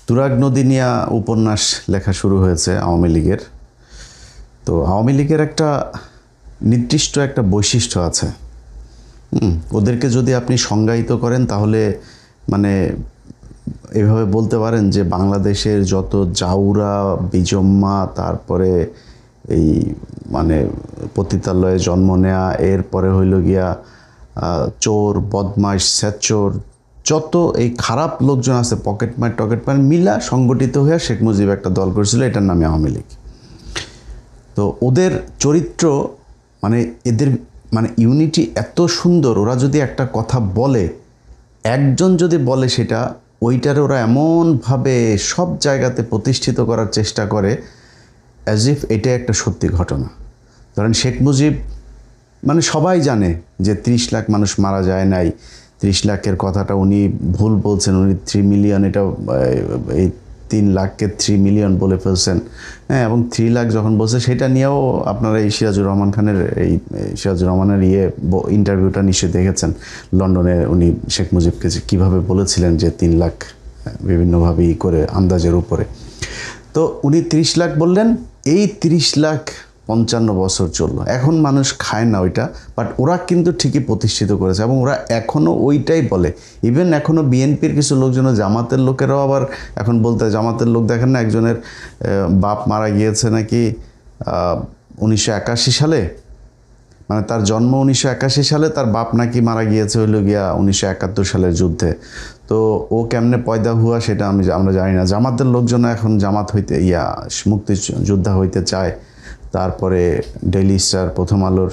তুরাগ নদী নিয়ে উপন্যাস লেখা শুরু হয়েছে আওয়ামী লীগের। তো আওয়ামী লীগের একটা নির্দিষ্ট একটা বৈশিষ্ট্য আছে। ওদেরকে যদি আপনি সংজ্ঞায়িত করেন তাহলে মানে এভাবে বলতে পারেন যে বাংলাদেশের যত জাউরা বিজম্মা, তারপরে এই মানে পতিতালয়ে জন্ম নেয়া, এরপরে হইল গিয়া চোর বদমাইশ স্যাচোর, যত এই খারাপ লোকজন আছে টকেটমার মিলা সংগঠিত হয়ে শেখ মুজিব একটা দল করেছিল, এটার নামে আওয়ামী লীগ। তো ওদের চরিত্র মানে এদের মানে ইউনিটি এত সুন্দর, ওরা যদি একটা কথা বলে, একজন যদি বলে সেটা ওইটারে ওরা এমনভাবে সব জায়গাতে প্রতিষ্ঠিত করার চেষ্টা করে অ্যাজ ইফ এটা একটা সত্যি ঘটনা। ধরেন শেখ মুজিব মানে সবাই জানে যে 30 লাখ মানুষ মারা যায় নাই, 30 লাখের কথাটা উনি ভুল বলছেন, উনি 3 মিলিয়ন, এটা এই 3 লাখকে 3 মিলিয়ন বলে ফেলছেন। হ্যাঁ, এবং 3 লাখ যখন বলছে সেটা নিয়েও আপনারা এই সিরাজুর রহমান খানের সিরাজুর রহমানের ইন্টারভিউটা নিশ্চয়ই দেখেছেন। লন্ডনে উনি শেখ মুজিবকে কীভাবে বলেছিলেন যে 3 লাখ বিভিন্নভাবেই করে আন্দাজের উপরে। তো উনি 30 লাখ বললেন, এই 30 লাখ 55 বছর চললো, এখন মানুষ খায় না ওইটা, বাট ওরা কিন্তু ঠিকই প্রতিষ্ঠিত করেছে এবং ওরা এখনও ওইটাই বলে। ইভেন এখনও বিএনপির কিছু লোকজন, জামাতের লোকেরাও আবার এখন বলতে, জামাতের লোক দেখেন না, একজনের বাপ মারা গিয়েছে নাকি 1981 সালে, মানে তার জন্ম 1981 সালে, তার বাপ নাকি মারা গিয়েছে হইল গিয়া 1971 সালের যুদ্ধে। তো ও কেমনে পয়দা হুয়া সেটা আমরা জানি না। জামাতের লোকজন এখন জামাত হইতে মুক্তিযোদ্ধা হইতে চায়, তারপরে ডেইলি স্টার, প্রথম আলোর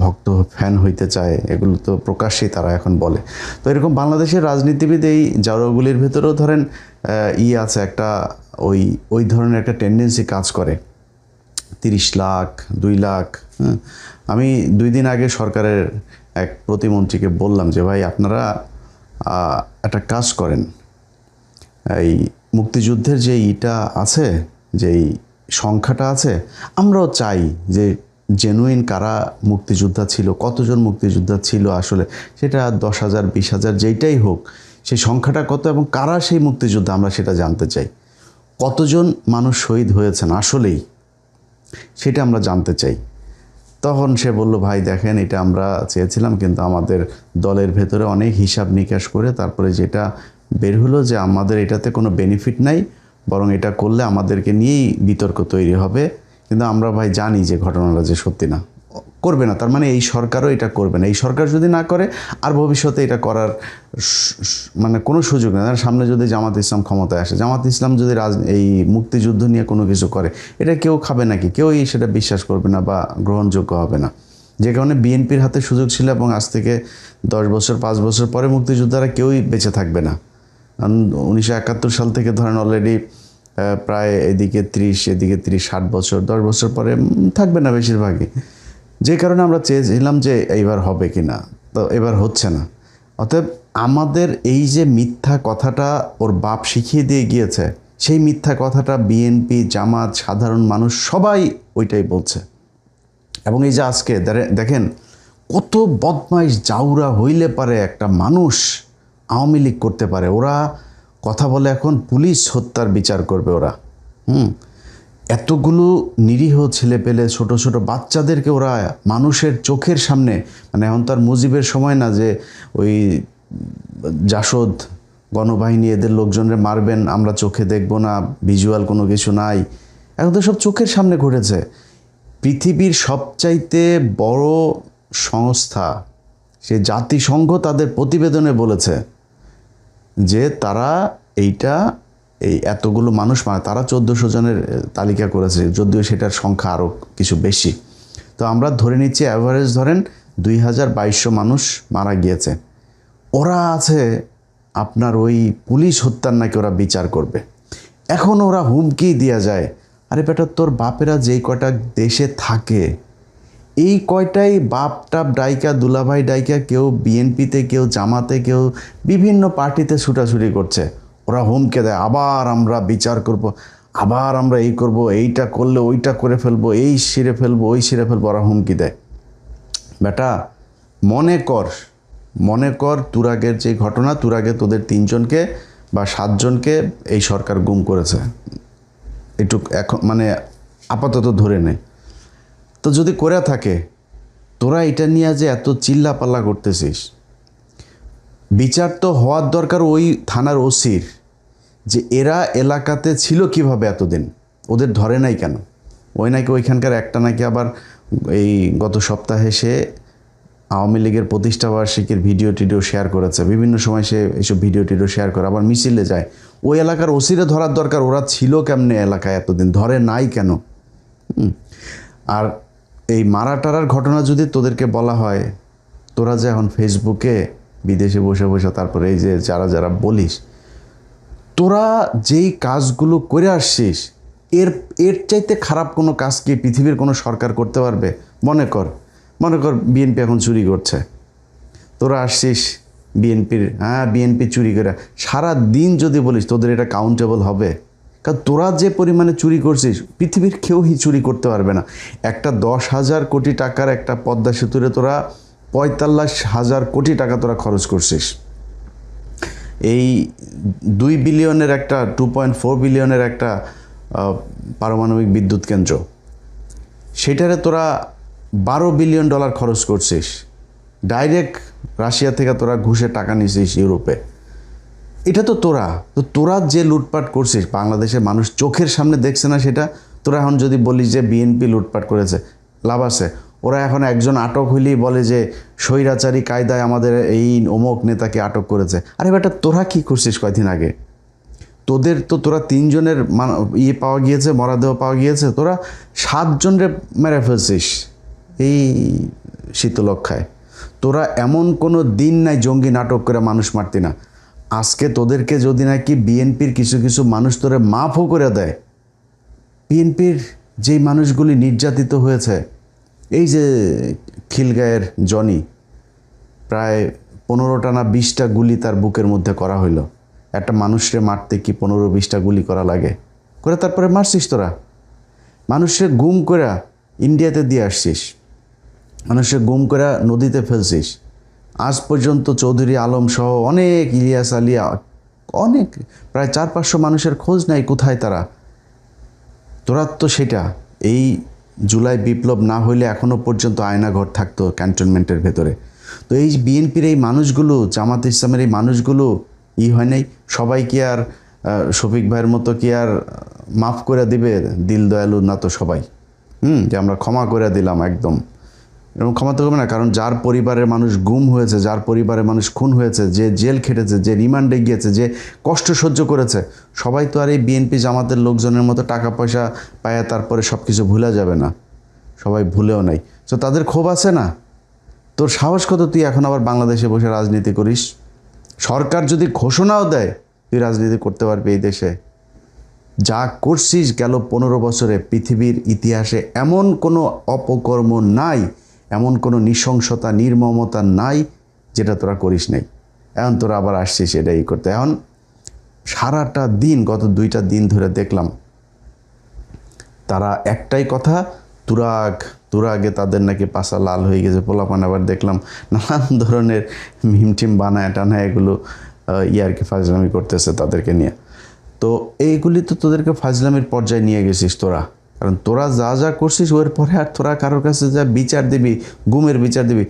ভক্ত ফ্যান হইতে চায়, এগুলো তো প্রকাশ্যেই তারা এখন বলে। তো এরকম বাংলাদেশের রাজনীতিবিদ এই জাউরাগুলির ভেতরেও ধরেন আছে একটা, ওই ধরনের একটা টেন্ডেন্সি কাজ করে। 30 লাখ 2 লাখ। আমি 2 দিন আগে সরকারের এক প্রতিমন্ত্রীকে বললাম যে ভাই, আপনারা একটা কাজ করেন, এই মুক্তিযুদ্ধের যে আছে, যেই সংখ্যাটা আছে, আমরাও চাই যে জেনুইন কারা মুক্তিযোদ্ধা ছিল, কতজন মুক্তিযোদ্ধা ছিল আসলে, সেটা 10,000 20,000 যেইটাই হোক, সেই সংখ্যাটা কত এবং কারা সেই মুক্তিযোদ্ধা আমরা সেটা জানতে চাই। কতজন মানুষ শহীদ হয়েছেন আসলেই, সেটা আমরা জানতে চাই। তখন সে বলল, ভাই দেখেন, এটা আমরা চেয়েছিলাম, কিন্তু আমাদের দলের ভেতরে অনেক হিসাব নিকাশ করে তারপরে যেটা বের হলো যে আমাদের এটাতে কোনো বেনিফিট নাই, বরং এটা করলে আমাদেরকে নিয়েই বিতর্ক তৈরি হবে। কিন্তু আমরা ভাই জানি যে ঘটনাটা যে সত্যি না, করবে না। তার মানে এই সরকারও এটা করবে না। এই সরকার যদি না করে, আর ভবিষ্যতে এটা করার মানে কোনো সুযোগ নেই। সামনে যদি জামাত ইসলাম ক্ষমতায় আসে, জামাত ইসলাম যদি এই মুক্তিযুদ্ধ নিয়ে কোনো কিছু করে, এটা কেউ খাবে নাকি? কেউই সেটা বিশ্বাস করবে না বা গ্রহণযোগ্য হবে না। যে কারণে বিএনপির হাতে সুযোগ ছিল এবং আজ থেকে 10 বছর 5 বছর পরে মুক্তিযোদ্ধারা কেউই বেঁচে থাকবে না। কারণ 1971 সাল থেকে ধরেন অলরেডি প্রায় এদিকে 30, এদিকে 30-60 বছর, 10 বছর পরে থাকবে না বেশিরভাগই। যে কারণে আমরা চেয়েছিলাম যে এইবার হবে কি না, তো এবার হচ্ছে না। অতএব আমাদের এই যে মিথ্যা কথাটা ওর বাপ শিখিয়ে দিয়ে গিয়েছে, সেই মিথ্যা কথাটা বিএনপি, জামাত, সাধারণ মানুষ সবাই ওইটাই বলছে। এবং এই যে আজকে দেখেন কত বদমাইশ জাউরা হইলে পারে একটা মানুষ আওয়ামী লীগ করতে পারে। ওরা কথা বলে এখন পুলিশ হত্যার বিচার করবে ওরা। এতগুলো নিরীহ ছেলে পেলে, ছোট ছোট বাচ্চাদেরকে ওরা মানুষের চোখের সামনে, মানে এখন তার মুজিবের সময় না যে ওই জাসদ গণবাহিনী এদের লোকজনরে মারবেন, আমরা চোখে দেখব না, ভিজুয়াল কোনো কিছু নাই, এখন তো সব চোখের সামনে ঘটেছে। পৃথিবীর সবচাইতে বড় সংস্থা সে জাতিসংঘ তাদের প্রতিবেদনে বলেছে যে তারা এই এতগুলো মানুষ মানে তারা 1400 জনের তালিকা করেছে, যদিও সেটার সংখ্যা আরও কিছু বেশি। তো আমরা ধরে নিচ্ছি অ্যাভারেজ ধরেন 2200 মানুষ মারা গিয়েছে। ওরা আছে আপনার ওই পুলিশ হত্যার নাকি ওরা বিচার করবে। এখন ওরা হুমকি দেওয়া যায়, আরে বেটা, তোর বাপেরা যেই কয়টা দেশে থাকে, এই কয়টাই বাপ টাপ ডাইকা, দুলাভাই ডাইকা, কেউ বিএনপিতে, কেউ জামাতে, কেউ বিভিন্ন পার্টিতে ছুটাছুটি করছে। ওরা হুমকে দেয়, আবার আমরা বিচার করব, আবার আমরা এই করব, এইটা করলে ওইটা করে ফেলবো, এই সিরে ফেলবো, ওই সিরে ফেলবো, ওরা হুমকি দেয়। বেটা মনে কর তুরাগের যে ঘটনা, তুরাগে তোদের 3 জনকে বা 7 জনকে এই সরকার গুম করেছে, একটু এখন মানে আপাতত ধরে নেয়। তো যদি করে থাকে, তোরা এটা নিয়ে যে এত চিল্লাপাল্লা করতেছিস, বিচার তো হওয়ার দরকার ওই থানার ওসির, যে এরা এলাকাতে ছিল কিভাবে এতদিন, ওদের ধরে নাই কেন? ওই নাকি ওইখানকার একটা নাকি আবার এই গত সপ্তাহে সে আওয়ামী লীগের প্রতিষ্ঠাবার্ষিকীর ভিডিও টিডিও শেয়ার করেছে, বিভিন্ন সময় সে এইসব ভিডিও টিডিও শেয়ার করে, আবার মিছিলে যায়। ওই এলাকার ওসিরে ধরার দরকার, ওরা ছিল কেমনে এলাকায় এতদিন, ধরে নাই কেন? আর এই মারা টারার ঘটনা যদি তোদেরকে বলা হয়, তোরা যে এখন ফেসবুকে বিদেশে বসে বসে তারপরে এই যে যারা যারা বলিস, তোরা যেই কাজগুলো করে আসছিস, এর এর চাইতে খারাপ কোনো কাজ কি পৃথিবীর কোনো সরকার করতে পারবে? মনে কর বিএনপি এখন চুরি করছে, তোরা আসছিস বিএনপি চুরি করে সারা দিন যদি বলিস, তোদের এটা কাউন্টেবল হবে? কারণ তোরা যে পরিমাণে চুরি করছিস, পৃথিবীর কেউই চুরি করতে পারবে না। একটা 10,000 কোটি টাকার একটা পদ্মা সেতুরে তোরা 45,000 কোটি টাকা তোরা খরচ করছিস। এই 2 বিলিয়নের একটা 2.4 বিলিয়নের একটা পারমাণবিক বিদ্যুৎ কেন্দ্র, সেটারে তোরা $12 বিলিয়ন খরচ করছিস। ডাইরেক্ট রাশিয়া থেকে তোরা ঘুষে টাকা নিছিস ইউরোপে। এটা তো তোরা যে লুটপাট করছিস, বাংলাদেশের মানুষ চোখের সামনে দেখছে না সেটা? তোরা এখন যদি বলিস যে বিএনপি লুটপাট করেছে, লাভ আছে? ওরা এখন একজন আটক হইলেই বলে যে স্বৈরাচারী কায়দায় আমাদের এই অমুক নেতাকে আটক করেছে। আরে বেটা, তোরা কি করছিস কয়দিন আগে? তোরা 3 জনের পাওয়া গিয়েছে, মরদেহ পাওয়া গিয়েছে, তোরা 7 জনের মেরে ফেলছিস এই শীতলক্ষায়। তোরা এমন কোনো দিন নাই জঙ্গি নাটক করে মানুষ মারতি না। আজকে তোদেরকে যদি নাকি বিএনপির কিছু কিছু মানুষ তোরে মাফও করে দেয়, বিএনপির যেই মানুষগুলি নির্যাতিত হয়েছে, এই যে খিলগাঁয়ের জনি, প্রায় 15টা না 20টা গুলি তার বুকের মধ্যে করা হইল। একটা মানুষরে মারতে কি 15-20টা গুলি করা লাগে? করে তারপরে মারছিস তোরা। মানুষরে গুম করে ইন্ডিয়াতে দিয়ে আসছিস, মানুষরে গুম করে নদীতে ফেলছিস। আজ পর্যন্ত চৌধুরী আলম সহ অনেক, ইলিয়াস আলিয়া, অনেক, প্রায় 400-500 মানুষের খোঁজ নাই, কোথায় তারা? তোরা তো সেটা, এই জুলাই বিপ্লব না হইলে এখনও পর্যন্ত আয়নাঘর থাকতো ক্যান্টনমেন্টের ভেতরে। তো এই বিএনপির এই মানুষগুলো, জামাত ইসলামের এই মানুষগুলো হয় নাই? সবাই কি আর শফিক ভাইয়ের মতো কি আর মাফ করে দিবে? দিল দয়ালু না তো সবাই, যে আমরা ক্ষমা করে দিলাম একদম, এরকম ক্ষমা তো করবে না। কারণ যার পরিবারের মানুষ গুম হয়েছে, যার পরিবারের মানুষ খুন হয়েছে, যে জেল খেটেছে, যে রিমান্ডে গিয়েছে, যে কষ্ট সহ্য করেছে, সবাই তো আর এই বিএনপি জামাতের লোকজনের মতো টাকা পয়সা পায় তারপরে সব কিছু ভুলে যাবে না। সবাই ভুলেও নাই। তো তাদের ক্ষোভ আছে না? তোর সাহস কত তুই এখন আবার বাংলাদেশে বসে রাজনীতি করিস? সরকার যদি ঘোষণাও দেয় তুই রাজনীতি করতে পারবি এই দেশে? যা করছিস গেল 15 বছরে, পৃথিবীর ইতিহাসে এমন কোনো অপকর্ম নাই, এমন কোনো নৃশংসতা, নির্মমতা নাই যেটা তোরা করিস নাই। এখন তোরা আবার আসছিস এটাই করতে। এখন সারাটা দিন, গত 2টা দিন ধরে দেখলাম তারা একটাই কথা, তুরাগে তাদের নাকি পাশা লাল হয়ে গেছে পোলাপান। আবার দেখলাম নানান ধরনের মিমটিম বানায় টানায় এগুলো ইয়ারকে ফাজলামি করতেছে তাদেরকে নিয়ে। তো এইগুলি তো তোদেরকে ফাজলামির পর্যায়ে নিয়ে গেছিস তোরা। কারণ তোরা যা যা করছিস ওর পরে আর তোরা কারোর কাছে যা বিচার দিবি, গুমের বিচার দিবি।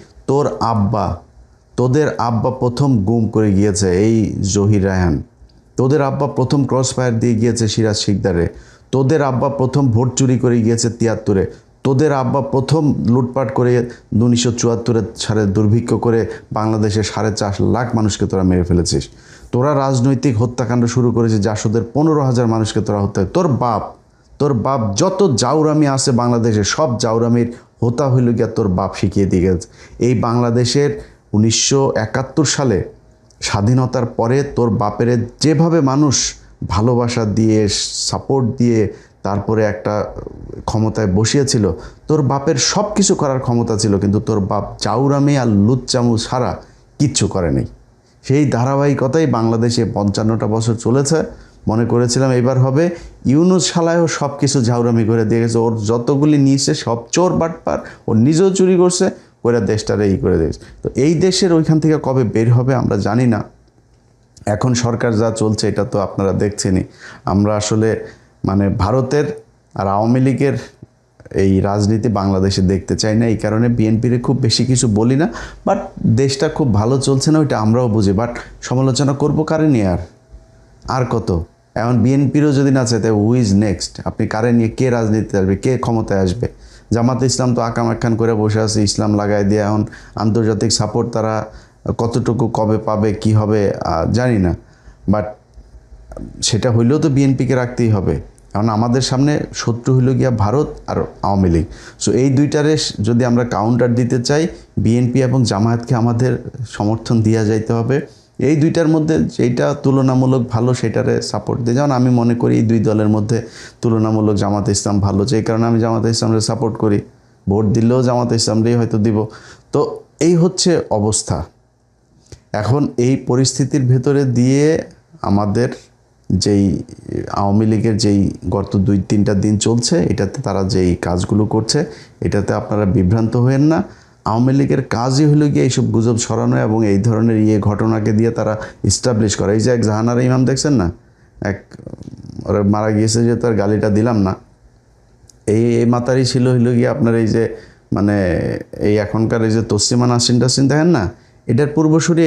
তোদের আব্বা প্রথম গুম করে গিয়েছে এই জহির রায়হান। তোদের আব্বা প্রথম ক্রস ফায়ার দিয়ে গিয়েছে সিরাজ শিকদারে। তোদের আব্বা প্রথম ভোট চুরি করে গিয়েছে 73-এ। তোদের আব্বা প্রথম লুটপাট করে 1974 সালে দুর্ভিক্ষ করে বাংলাদেশে 4.5 লাখ মানুষকে তোরা মেরে ফেলেছিস। তোরা রাজনৈতিক হত্যাকাণ্ড শুরু করেছিস, জাসদের 15,000 মানুষকে তোরা হত্যা। তোর বাপ যত জাউরামি আছে বাংলাদেশে, সব জাউরামির হোতা হইল গিয়া তোর বাপ শিখিয়ে দিয়ে গেছে। এই বাংলাদেশের 1971 সালে স্বাধীনতার পরে তোর বাপের যেভাবে মানুষ ভালোবাসা দিয়ে, সাপোর্ট দিয়ে তারপরে একটা ক্ষমতায় বসিয়েছিল, তোর বাপের সব কিছু করার ক্ষমতা ছিল, কিন্তু তোর বাপ জাউরামি আর লুচ্চামু ছাড়া কিচ্ছু করে নেই। সেই ধারাবাহিকতাই বাংলাদেশে 55টা বছর চলেছে। মনে করেছিলাম এবার হবে। ইউনূস শালায়ও সব কিছু ঝাউরামি করে দিয়ে গেছে। ওর যতগুলি নিয়েছে সব চোর বাটপার, ও নিজেও চুরি করছে, ওরা দেশটারে করে দিয়েছে। তো এই দেশের ওইখান থেকে কবে বের হবে আমরা জানি না। এখন সরকার যা চলছে এটা তো আপনারা দেখছেনই। আমরা আসলে মানে ভারতের আর আওয়ামী লীগের এই রাজনীতি বাংলাদেশে দেখতে চাই না, এই কারণে বিএনপির খুব বেশি কিছু বলি না। বাট দেশটা খুব ভালো চলছে না ওইটা আমরাও বুঝি, বাট সমালোচনা করবো কারে নিয়ে? আর কত? এখন বিএনপিরও যদি না চায়, হু ইজ নেক্সট? আপনি কারে নিয়ে, কে রাজনীতিতে আসবে, কে ক্ষমতায় আসবে? জামাতে ইসলাম তো আকাম একখান করে বসে আছে, ইসলাম লাগাই দিয়ে। এখন আন্তর্জাতিক সাপোর্ট তারা কতটুকু কবে পাবে, কি হবে জানি না, বাট সেটা হইলেও তো বিএনপিকে রাখতেই হবে। কারণ আমাদের সামনে শত্রু হইল গিয়া ভারত আর আওয়ামী লীগ। সো এই দুইটারে যদি আমরা কাউন্টার দিতে চাই, বিএনপি এবং জামায়াতকে আমাদের সমর্থন দিয়া যাইতে হবে। এই দুইটার মধ্যে যেটা তুলনামূলক ভালো সেটারে সাপোর্ট দিয়ে, যেমন আমি মনে করি এই দুই দলের মধ্যে তুলনামূলক জামাতে ইসলাম ভালো, যেই কারণে আমি জামাতে ইসলামরে সাপোর্ট করি। ভোট দিলেও জামাতে ইসলামরেই হয়তো দিব। তো এই হচ্ছে অবস্থা। এখন এই পরিস্থিতির ভেতরে দিয়ে আমাদের যেই আওয়ামী লীগের যেই গত 2-3টা দিন চলছে, এটাতে তারা যেই কাজগুলো করছে, এটাতে আপনারা বিভ্রান্ত হয়েন না। আওয়ামী লীগের কাজই হলো গিয়ে এইসব গুজব ছড়ানো এবং এই ধরনের ঘটনাকে দিয়ে তারা ইস্টাবলিশ করে। এই যে এক জাহানারা ইমাম দেখছেন না, এক ওরা মারা গিয়েছে, যে তার গালিটা দিলাম না, এই মাতারই ছিল হইল গিয়ে আপনার এই যে মানে এই এখনকার এই যে তসলিমা নাসরিন টাসরিন দেখেন না, এটার পূর্বসূরি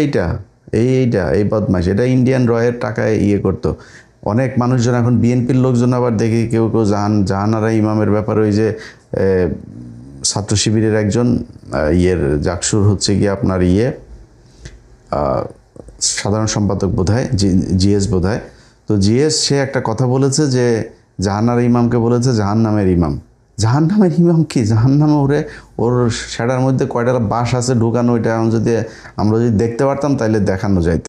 এই বদমাইশ, এটা ইন্ডিয়ান রয়ের টাকায় করতো। অনেক মানুষজন এখন বিএনপির লোকজন আবার দেখি কেউ কেউ জাহানারা ইমামের ব্যাপারে ওই যে ছাত্র শিবিরের একজন জাকসুর হচ্ছে গিয়ে আপনার সাধারণ সম্পাদক বোধহয়, জিএস বোধহয়। তো জিএস সে একটা কথা বলেছে যে জাহানারা ইমামকে বলেছে জাহান্নামের ইমাম। জাহান্নামের ইমাম কি? জাহান্নামে ওর সেটার মধ্যে কয়টা বাঁশ আছে ঢুকানো, ওইটা এখন যদি আমরা দেখতে পারতাম তাহলে দেখানো যাইত।